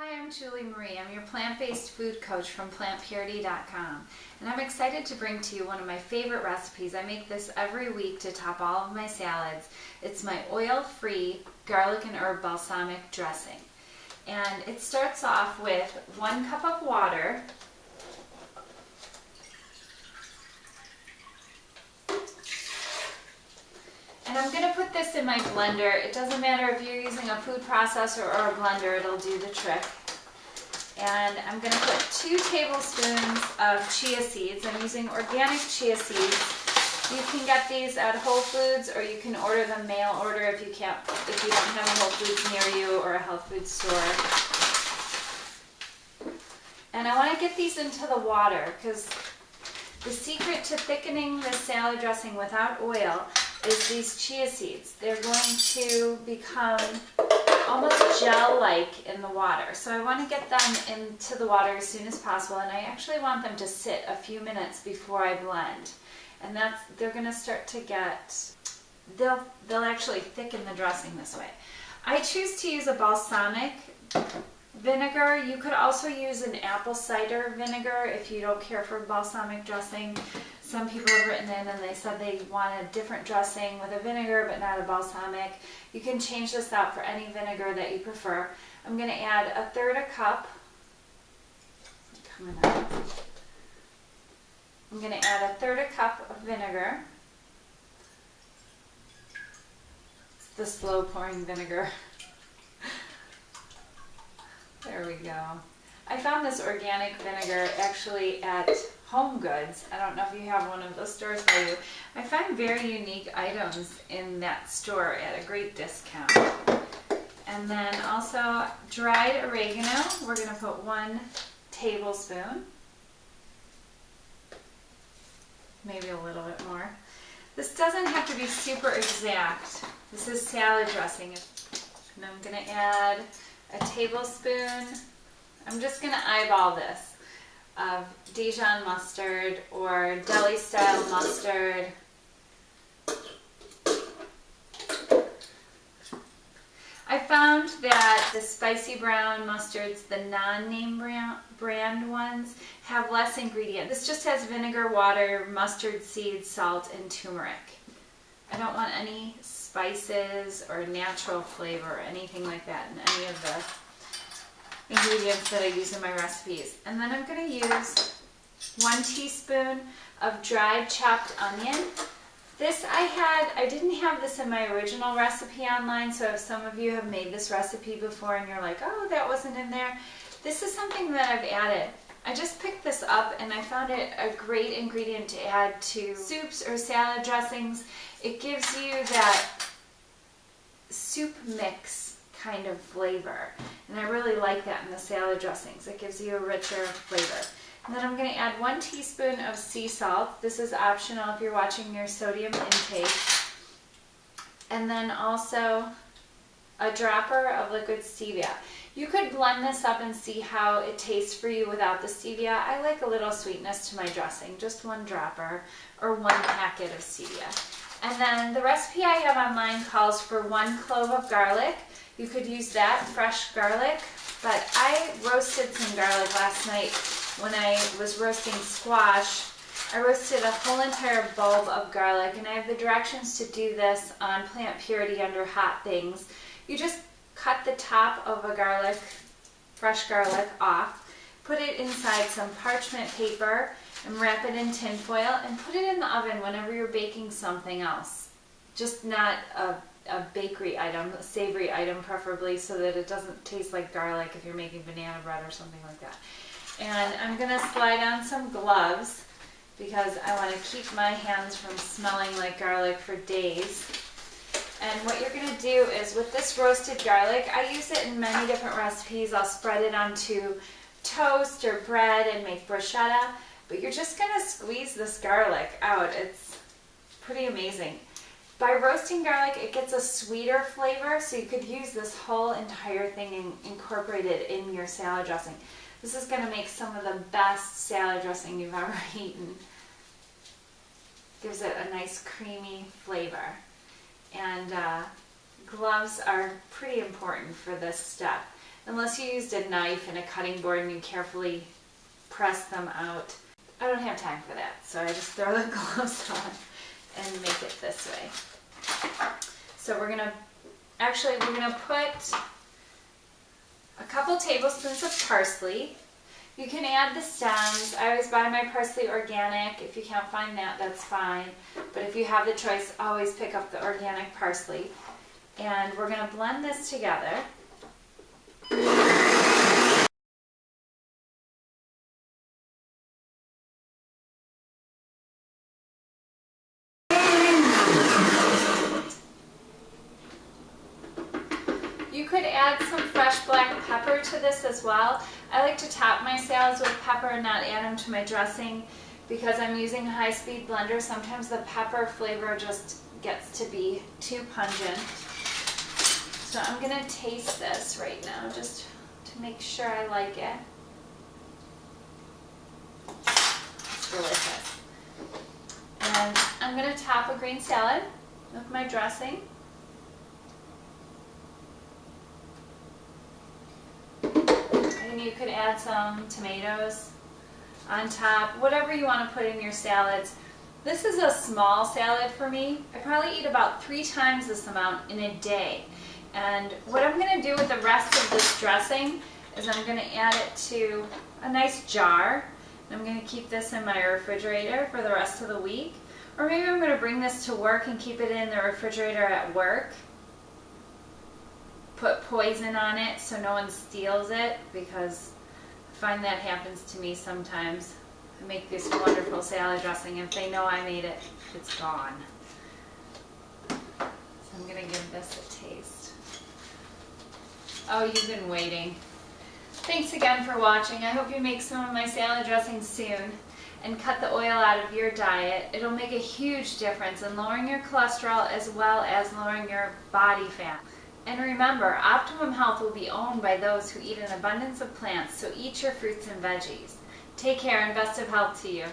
Hi, I'm Julie Marie. I'm your plant-based food coach from plantpurity.com, and I'm excited to bring to you one of my favorite recipes. I make this every week to top all of my salads. It's my oil-free garlic and herb balsamic dressing. And it starts off with 1 cup of water, and I'm going to put this in my blender. It doesn't matter if you're using a food processor or a blender, it'll do the trick. And I'm going to put 2 tablespoons of chia seeds. I'm using organic chia seeds. You can get these at Whole Foods, or you can order them mail order if you don't have a Whole Foods near you or a health food store. And I want to get these into the water because the secret to thickening the salad dressing without oil is these chia seeds. They're going to become almost gel-like in the water. So I want to get them into the water as soon as possible, and I actually want them to sit a few minutes before I blend. And they're going to start to they'll actually thicken the dressing this way. I choose to use a balsamic vinegar. You could also use an apple cider vinegar if you don't care for balsamic dressing. Some people have written in and they said they want a different dressing with a vinegar but not a balsamic. You can change this out for any vinegar that you prefer. I'm going to add 1/3 cup. I'm going to add 1/3 cup of vinegar. It's the slow pouring vinegar. There we go. I found this organic vinegar actually at Home Goods. I don't know if you have one of those stores by you. I find very unique items in that store at a great discount. And then also dried oregano. We're going to put 1 tablespoon. Maybe a little bit more. This doesn't have to be super exact. This is salad dressing. And I'm going to add a tablespoon. I'm just going to eyeball this of Dijon mustard or deli style mustard. I found that the spicy brown mustards, the non-name brand ones, have less ingredient. This just has vinegar, water, mustard seeds, salt, and turmeric. I don't want any spices or natural flavor or anything like that in any of the ingredients that I use in my recipes. And then I'm going to use 1 teaspoon of dried chopped onion. This I didn't have this in my original recipe online, so if some of you have made this recipe before and you're like, oh, that wasn't in there, this is something that I've added. I just picked this up and I found it a great ingredient to add to soups or salad dressings. It gives you that soup mix kind of flavor, and I really like that in the salad dressings. It gives you a richer flavor. And then I'm going to add 1 teaspoon of sea salt. This is optional if you're watching your sodium intake. And then also a dropper of liquid stevia. You could blend this up and see how it tastes for you without the stevia. I like a little sweetness to my dressing, just 1 dropper or 1 packet of stevia. And then the recipe I have online calls for 1 clove of garlic. You could use that, fresh garlic, but I roasted some garlic last night when I was roasting squash. I roasted a whole entire bulb of garlic, and I have the directions to do this on Plant Purity under Hot Things. You just cut the top of a garlic, fresh garlic, off, put it inside some parchment paper, and wrap it in tin foil, and put it in the oven whenever you're baking something else. Just not a bakery item, a savory item preferably, so that it doesn't taste like garlic if you're making banana bread or something like that. And I'm going to slide on some gloves because I want to keep my hands from smelling like garlic for days. And what you're going to do is with this roasted garlic, I use it in many different recipes. I'll spread it onto toast or bread and make bruschetta, but you're just going to squeeze this garlic out. It's pretty amazing. By roasting garlic, it gets a sweeter flavor, so you could use this whole entire thing and incorporate it in your salad dressing. This is going to make some of the best salad dressing you've ever eaten. Gives it a nice creamy flavor. And gloves are pretty important for this step. unless you used a knife and a cutting board and you carefully press them out. I don't have time for that, so I just throw the gloves on and make it this way. So we're gonna put a couple tablespoons of parsley. You can add the stems. I always buy my parsley organic. If you can't find that, that's fine. But if you have the choice, always pick up the organic parsley. And we're gonna blend this together. You could add some fresh black pepper to this as well. I like to top my salads with pepper and not add them to my dressing because I'm using a high-speed blender. Sometimes the pepper flavor just gets to be too pungent. So I'm going to taste this right now just to make sure I like it. It's delicious. And I'm going to top a green salad with my dressing. And you could add some tomatoes on top, whatever you want to put in your salads. This is a small salad for me. I probably eat about 3 times this amount in a day. And what I'm going to do with the rest of this dressing is I'm going to add it to a nice jar. I'm going to keep this in my refrigerator for the rest of the week. Or maybe I'm going to bring this to work and keep it in the refrigerator at work. Put poison on it so no one steals it, because I find that happens to me sometimes. I make this wonderful salad dressing. If they know I made it, it's gone. So I'm going to give this a taste. Oh, you've been waiting. Thanks again for watching. I hope you make some of my salad dressings soon and cut the oil out of your diet. It'll make a huge difference in lowering your cholesterol as well as lowering your body fat. And remember, optimum health will be owned by those who eat an abundance of plants, so eat your fruits and veggies. Take care and best of health to you.